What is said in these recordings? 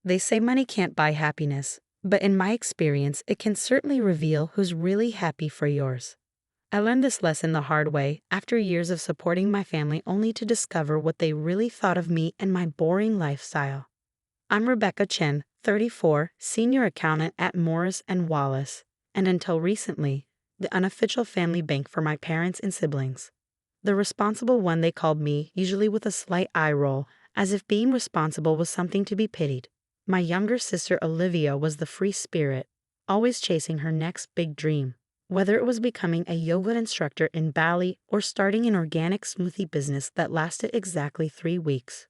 They say money can't buy happiness, but in my experience, it can certainly reveal who's really happy for yours. I learned this lesson the hard way after years of supporting my family only to discover what they really thought of me and my boring lifestyle. I'm Rebecca Chen, 34, senior accountant at Morris Wallace, and until recently, the unofficial family bank for my parents and siblings. The responsible one they called me, usually with a slight eye roll, as if being responsible was something to be pitied. My younger sister Olivia was the free spirit, always chasing her next big dream. Whether it was becoming a yoga instructor in Bali or starting an organic smoothie business that lasted exactly 3 weeks.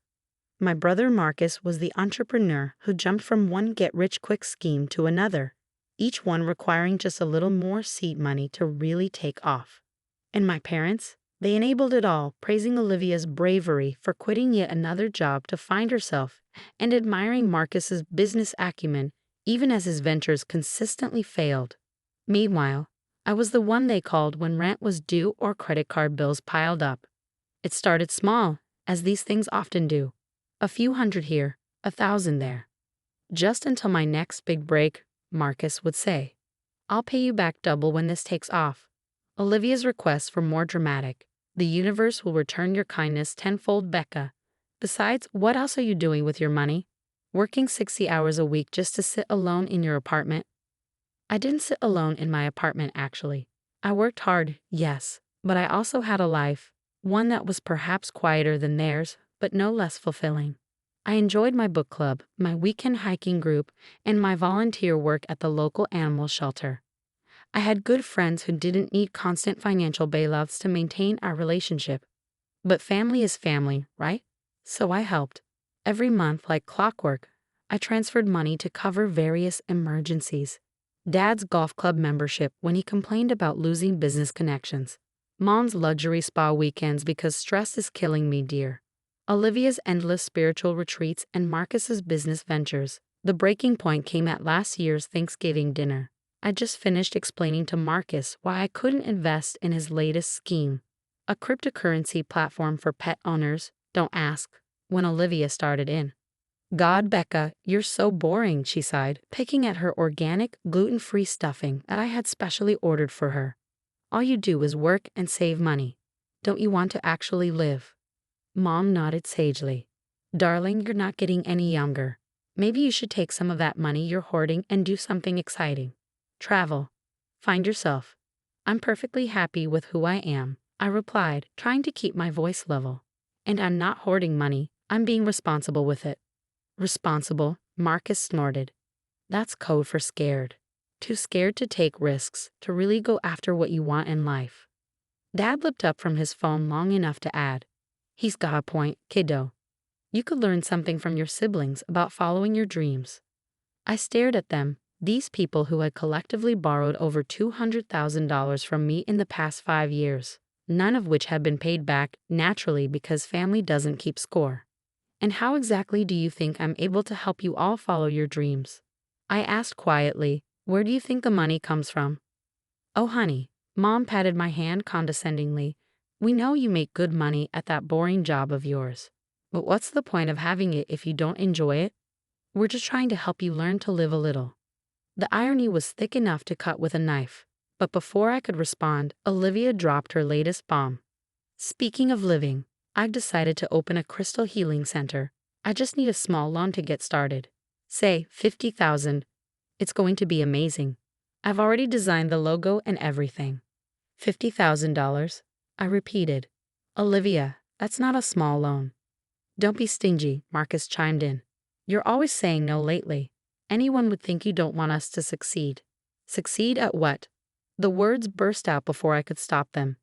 My brother Marcus was the entrepreneur who jumped from one get-rich-quick scheme to another, each one requiring just a little more seed money to really take off. And my parents? They enabled it all, praising Olivia's bravery for quitting yet another job to find herself and admiring Marcus's business acumen even as his ventures consistently failed. Meanwhile, I was the one they called when rent was due or credit card bills piled up. It started small, as these things often do. A few hundred here, 1,000 there. Just until my next big break, Marcus would say, "I'll pay you back double when this takes off." Olivia's requests were more dramatic. "The universe will return your kindness tenfold, Becca. Besides, what else are you doing with your money? Working 60 hours a week just to sit alone in your apartment?" I didn't sit alone in my apartment, actually. I worked hard, yes, but I also had a life, one that was perhaps quieter than theirs, but no less fulfilling. I enjoyed my book club, my weekend hiking group, and my volunteer work at the local animal shelter. I had good friends who didn't need constant financial bailouts to maintain our relationship. But family is family, right? So I helped. Every month, like clockwork, I transferred money to cover various emergencies. Dad's golf club membership when he complained about losing business connections. Mom's luxury spa weekends because stress is killing me, dear. Olivia's endless spiritual retreats and Marcus's business ventures. The breaking point came at last year's Thanksgiving dinner. I just finished explaining to Marcus why I couldn't invest in his latest scheme, a cryptocurrency platform for pet owners, don't ask, when Olivia started in. "God, Becca, you're so boring," she sighed, picking at her organic, gluten-free stuffing that I had specially ordered for her. "All you do is work and save money. Don't you want to actually live?" Mom nodded sagely. "Darling, you're not getting any younger. Maybe you should take some of that money you're hoarding and do something exciting. Travel. Find yourself." "I'm perfectly happy with who I am," I replied, trying to keep my voice level. "And I'm not hoarding money, I'm being responsible with it." "Responsible?" Marcus snorted. "That's code for scared. Too scared to take risks, to really go after what you want in life." Dad looked up from his phone long enough to add, "He's got a point, kiddo. You could learn something from your siblings about following your dreams." I stared at them, these people who had collectively borrowed over $200,000 from me in the past 5 years, none of which had been paid back naturally because family doesn't keep score. "And how exactly do you think I'm able to help you all follow your dreams?" I asked quietly, "Where do you think the money comes from?" "Oh, honey," Mom patted my hand condescendingly, "we know you make good money at that boring job of yours. But what's the point of having it if you don't enjoy it? We're just trying to help you learn to live a little." The irony was thick enough to cut with a knife, but before I could respond, Olivia dropped her latest bomb. "Speaking of living, I've decided to open a crystal healing center. I just need a small loan to get started. Say, 50,000. It's going to be amazing. I've already designed the logo and everything." $50,000? I repeated. "Olivia, that's not a small loan." "Don't be stingy," Marcus chimed in. "You're always saying no lately. Anyone would think you don't want us to succeed." "Succeed at what?" The words burst out before I could stop them.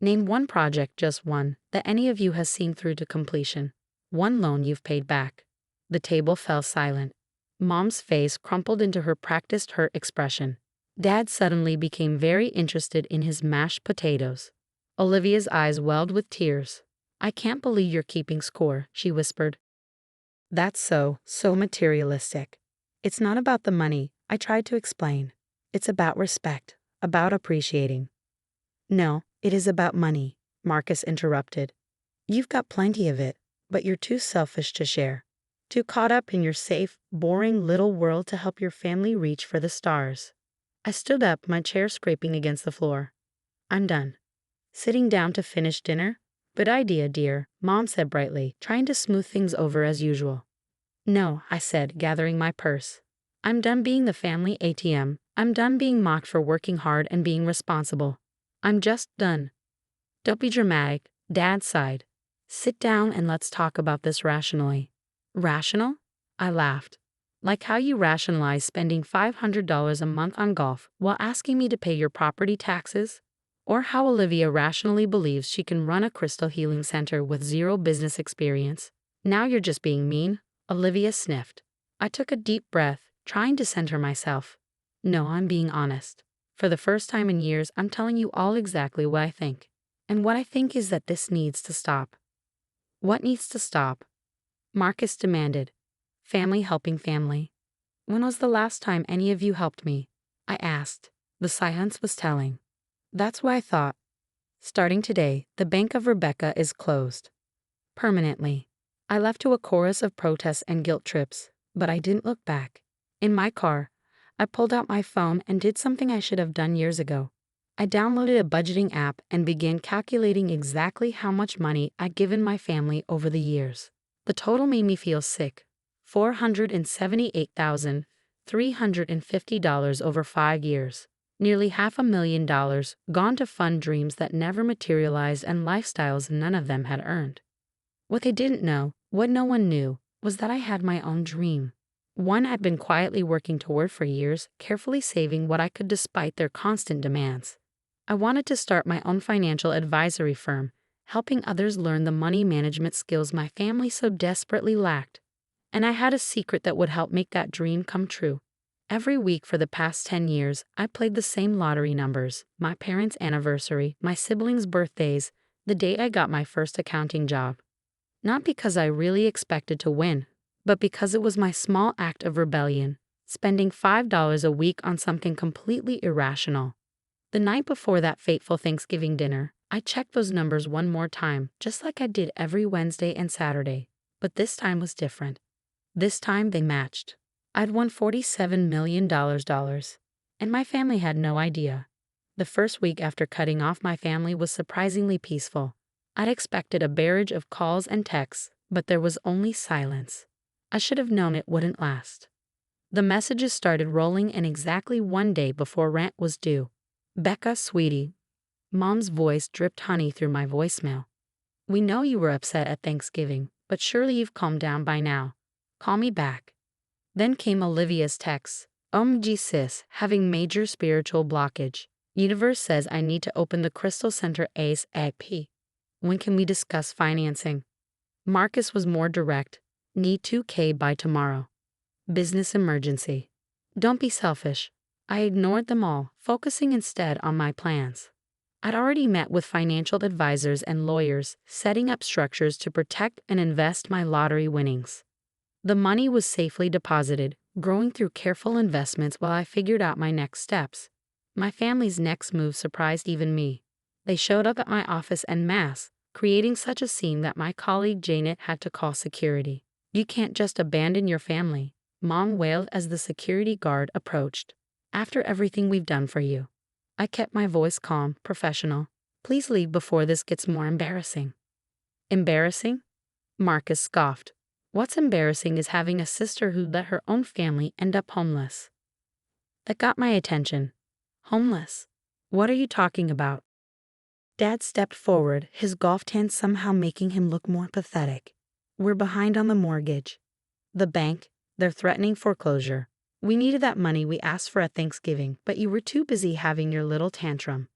"Name one project, just one, that any of you has seen through to completion. One loan you've paid back." The table fell silent. Mom's face crumpled into her practiced hurt expression. Dad suddenly became very interested in his mashed potatoes. Olivia's eyes welled with tears. "I can't believe you're keeping score," she whispered. "That's so materialistic. It's not about the money," I tried to explain. "It's about respect, about appreciating." "No, it is about money," Marcus interrupted. "You've got plenty of it, but you're too selfish to share. Too caught up in your safe, boring little world to help your family reach for the stars. I stood up, my chair scraping against the floor. I'm done. Sitting down to finish dinner? Good idea, dear, Mom said brightly, trying to smooth things over as usual. No, I said, gathering my purse. I'm done being the family ATM. I'm done being mocked for working hard and being responsible. I'm just done. Don't be dramatic, Dad sighed. Sit down and let's talk about this rationally. Rational? I laughed. Like how you rationalize spending $500 a month on golf while asking me to pay your property taxes? Or how Olivia rationally believes she can run a crystal healing center with zero business experience. Now you're just being mean, Olivia sniffed. I took a deep breath, trying to center myself. No, I'm being honest. For the first time in years, I'm telling you all exactly what I think. And what I think is that this needs to stop. What needs to stop? Marcus demanded. Family helping family. When was the last time any of you helped me? I asked. The silence was telling. That's what I thought. Starting today, the Bank of Rebecca is closed. Permanently. I left to a chorus of protests and guilt trips, but I didn't look back. In my car, I pulled out my phone and did something I should have done years ago. I downloaded a budgeting app and began calculating exactly how much money I'd given my family over the years. The total made me feel sick. $478,350 over 5 years. Nearly $500,000 gone to fund dreams that never materialized and lifestyles none of them had earned. What they didn't know, what no one knew, was that I had my own dream. One I'd been quietly working toward for years, carefully saving what I could despite their constant demands. I wanted to start my own financial advisory firm, helping others learn the money management skills my family so desperately lacked. And I had a secret that would help make that dream come true. Every week for the past 10 years, I played the same lottery numbers: my parents' anniversary, my siblings' birthdays, the day I got my first accounting job. Not because I really expected to win, but because it was my small act of rebellion, spending $5 a week on something completely irrational. The night before that fateful Thanksgiving dinner, I checked those numbers one more time, just like I did every Wednesday and Saturday. But this time was different. This time they matched. I'd won $47 million, and my family had no idea. The first week after cutting off my family was surprisingly peaceful. I'd expected a barrage of calls and texts, but there was only silence. I should have known it wouldn't last. The messages started rolling, and exactly one day before rent was due. Becca, sweetie. Mom's voice dripped honey through my voicemail. We know you were upset at Thanksgiving, but surely you've calmed down by now. Call me back. Then came Olivia's text. OMG sis, having major spiritual blockage. Universe says I need to open the Crystal Center ASAP. When can we discuss financing? Marcus was more direct. Need $2K by tomorrow. Business emergency. Don't be selfish. I ignored them all, focusing instead on my plans. I'd already met with financial advisors and lawyers, setting up structures to protect and invest my lottery winnings. The money was safely deposited, growing through careful investments while I figured out my next steps. My family's next move surprised even me. They showed up at my office en masse, creating such a scene that my colleague Janet had to call security. You can't just abandon your family, Mom wailed as the security guard approached. After everything we've done for you. I kept my voice calm, professional. Please leave before this gets more embarrassing. Embarrassing? Marcus scoffed. What's embarrassing is having a sister who let her own family end up homeless. That got my attention. Homeless? What are you talking about? Dad stepped forward, his golf tan somehow making him look more pathetic. We're behind on the mortgage. The bank, they're threatening foreclosure. We needed that money we asked for at Thanksgiving, but you were too busy having your little tantrum.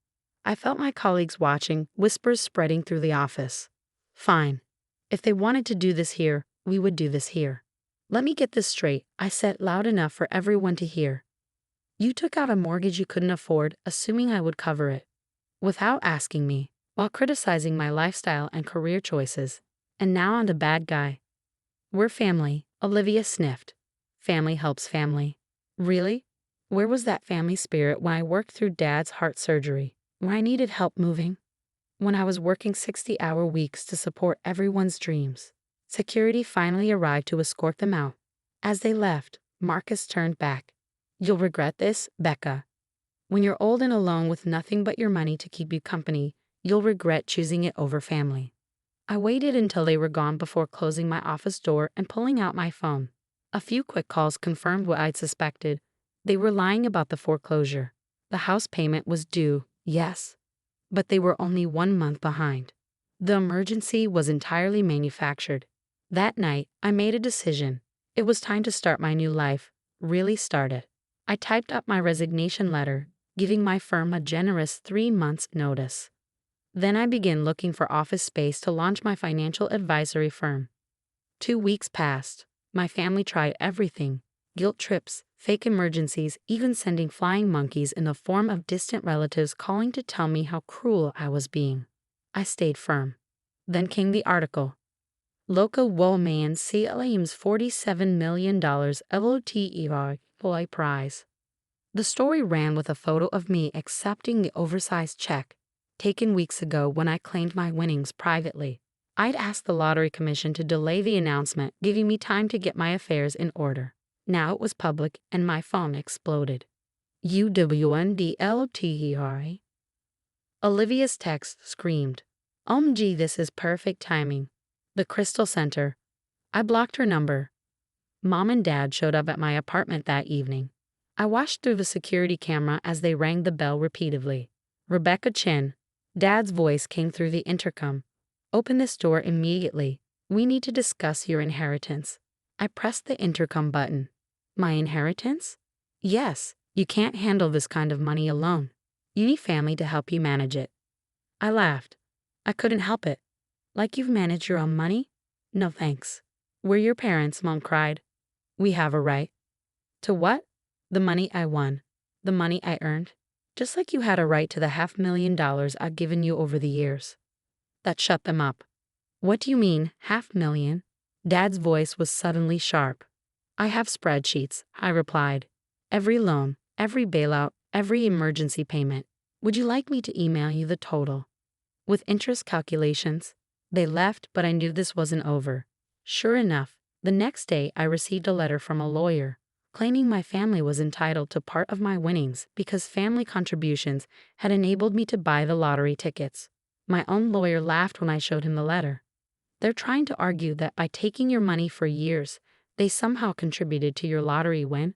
I felt my colleagues watching, whispers spreading through the office. Fine. If they wanted to do this here, we would do this here. Let me get this straight, I said loud enough for everyone to hear. You took out a mortgage you couldn't afford, assuming I would cover it. Without asking me, while criticizing my lifestyle and career choices. And now I'm the bad guy. We're family, Olivia sniffed. Family helps family. Really? Where was that family spirit when I worked through Dad's heart surgery, when I needed help moving? When I was working 60-hour weeks to support everyone's dreams? Security finally arrived to escort them out. As they left, Marcus turned back. "You'll regret this, Becca. When you're old and alone with nothing but your money to keep you company, you'll regret choosing it over family." I waited until they were gone before closing my office door and pulling out my phone. A few quick calls confirmed what I'd suspected. They were lying about the foreclosure. The house payment was due, yes, but they were only 1 month behind. The emergency was entirely manufactured. That night, I made a decision. It was time to start my new life, really start it. I typed up my resignation letter, giving my firm a generous 3 months' notice. Then I began looking for office space to launch my financial advisory firm. 2 weeks passed. My family tried everything: guilt trips, fake emergencies, even sending flying monkeys in the form of distant relatives calling to tell me how cruel I was being. I stayed firm. Then came the article. Local woman claims $47 million LOTER prize. The story ran with a photo of me accepting the oversized check, taken weeks ago when I claimed my winnings privately. I'd asked the lottery commission to delay the announcement, giving me time to get my affairs in order. Now it was public and my phone exploded. UWNDLOTER. Olivia's text screamed, "OMG, this is perfect timing." The Crystal Center. I blocked her number. Mom and Dad showed up at my apartment that evening. I watched through the security camera as they rang the bell repeatedly. "Rebecca Chen." Dad's voice came through the intercom. "Open this door immediately. We need to discuss your inheritance." I pressed the intercom button. "My inheritance?" "Yes, you can't handle this kind of money alone. You need family to help you manage it." I laughed. I couldn't help it. "Like you've managed your own money?" "No thanks." "We're your parents," Mom cried. "We have a right." "To what?" "The money I won. The money I earned. Just like you had a right to the $500,000 I've given you over the years." That shut them up. "What do you mean, $500,000? Dad's voice was suddenly sharp. "I have spreadsheets," I replied. "Every loan, every bailout, every emergency payment. Would you like me to email you the total? With interest calculations?" They left, but I knew this wasn't over. Sure enough, the next day I received a letter from a lawyer, claiming my family was entitled to part of my winnings because family contributions had enabled me to buy the lottery tickets. My own lawyer laughed when I showed him the letter. "They're trying to argue that by taking your money for years, they somehow contributed to your lottery win?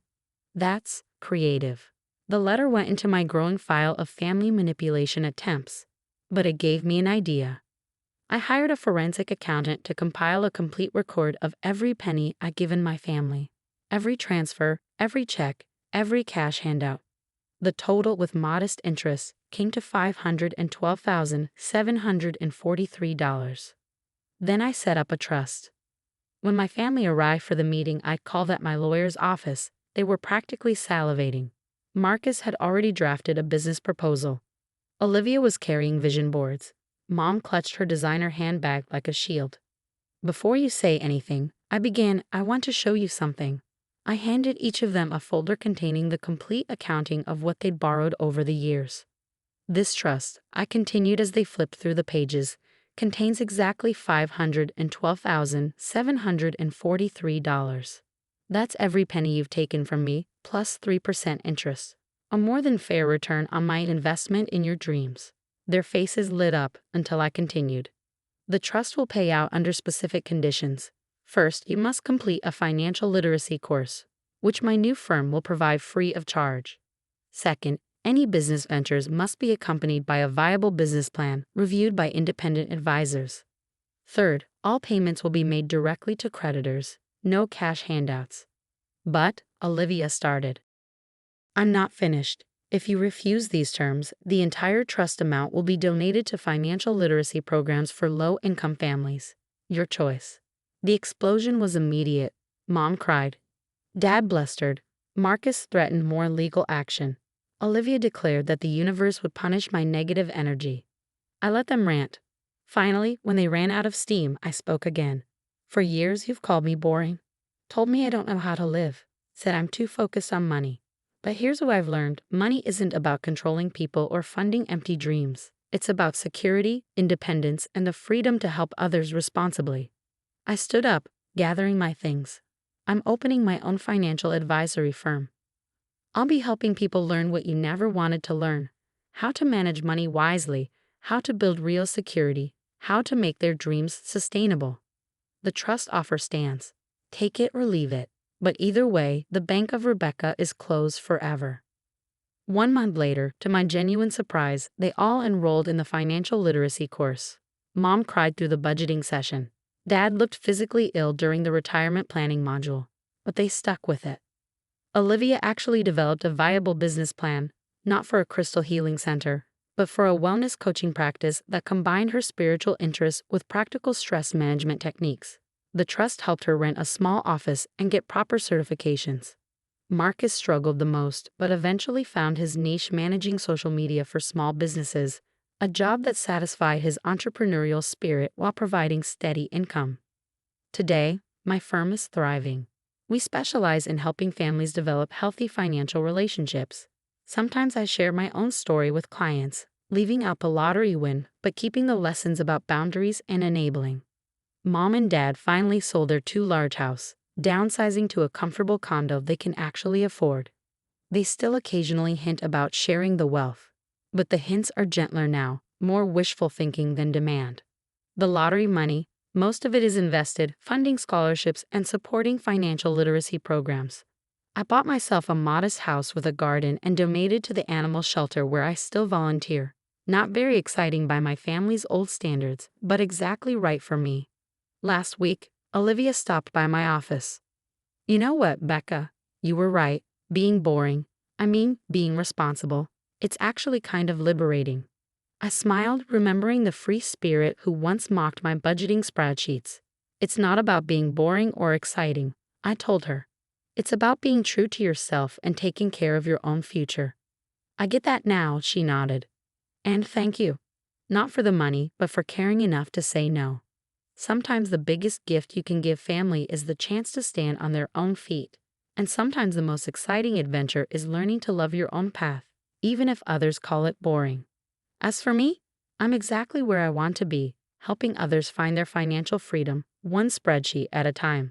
That's creative." The letter went into my growing file of family manipulation attempts, but it gave me an idea. I hired a forensic accountant to compile a complete record of every penny I'd given my family. Every transfer, every check, every cash handout. The total, with modest interest, came to $512,743. Then I set up a trust. When my family arrived for the meeting I'd called at my lawyer's office, they were practically salivating. Marcus had already drafted a business proposal. Olivia was carrying vision boards. Mom clutched her designer handbag like a shield. "Before you say anything," I began, "I want to show you something." I handed each of them a folder containing the complete accounting of what they'd borrowed over the years. "This trust," I continued as they flipped through the pages, "contains exactly $512,743. That's every penny you've taken from me, plus 3% interest. A more than fair return on my investment in your dreams." Their faces lit up until I continued. "The trust will pay out under specific conditions. First, you must complete a financial literacy course, which my new firm will provide free of charge. Second, any business ventures must be accompanied by a viable business plan reviewed by independent advisors. Third, all payments will be made directly to creditors, no cash handouts." "But," Olivia started. "I'm not finished. If you refuse these terms, the entire trust amount will be donated to financial literacy programs for low-income families. Your choice." The explosion was immediate. Mom cried. Dad blustered. Marcus threatened more legal action. Olivia declared that the universe would punish my negative energy. I let them rant. Finally, when they ran out of steam, I spoke again. "For years you've called me boring. Told me I don't know how to live. Said I'm too focused on money. But here's what I've learned. Money isn't about controlling people or funding empty dreams. It's about security, independence, and the freedom to help others responsibly. I stood up, gathering my things. I'm opening my own financial advisory firm. I'll be helping people learn what you never wanted to learn: how to manage money wisely, how to build real security, how to make their dreams sustainable. The trust offer stands. Take it or leave it. But either way, the Bank of Rebecca is closed forever. 1 month later, to my genuine surprise, they all enrolled in the financial literacy course. Mom cried through the budgeting session. Dad looked physically ill during the retirement planning module, but they stuck with it. Olivia actually developed a viable business plan, not for a crystal healing center, but for a wellness coaching practice that combined her spiritual interests with practical stress management techniques. The trust helped her rent a small office and get proper certifications. Marcus struggled the most, but eventually found his niche managing social media for small businesses, a job that satisfied his entrepreneurial spirit while providing steady income. Today, my firm is thriving. We specialize in helping families develop healthy financial relationships. Sometimes I share my own story with clients, leaving out the lottery win but keeping the lessons about boundaries and enabling. Mom and Dad finally sold their 2 large house, downsizing to a comfortable condo they can actually afford. They still occasionally hint about sharing the wealth, but the hints are gentler now, more wishful thinking than demand. The lottery money, most of it is invested, funding scholarships and supporting financial literacy programs. I bought myself a modest house with a garden and donated to the animal shelter where I still volunteer. Not very exciting by my family's old standards, but exactly right for me. Last week, Olivia stopped by my office. "You know what, Becca? You were right. Being boring, being responsible, it's actually kind of liberating." I smiled, remembering the free spirit who once mocked my budgeting spreadsheets. "It's not about being boring or exciting," I told her. "It's about being true to yourself and taking care of your own future." "I get that now," she nodded. "And thank you. Not for the money, but for caring enough to say no." Sometimes the biggest gift you can give family is the chance to stand on their own feet. And sometimes the most exciting adventure is learning to love your own path, even if others call it boring. As for me, I'm exactly where I want to be, helping others find their financial freedom, one spreadsheet at a time.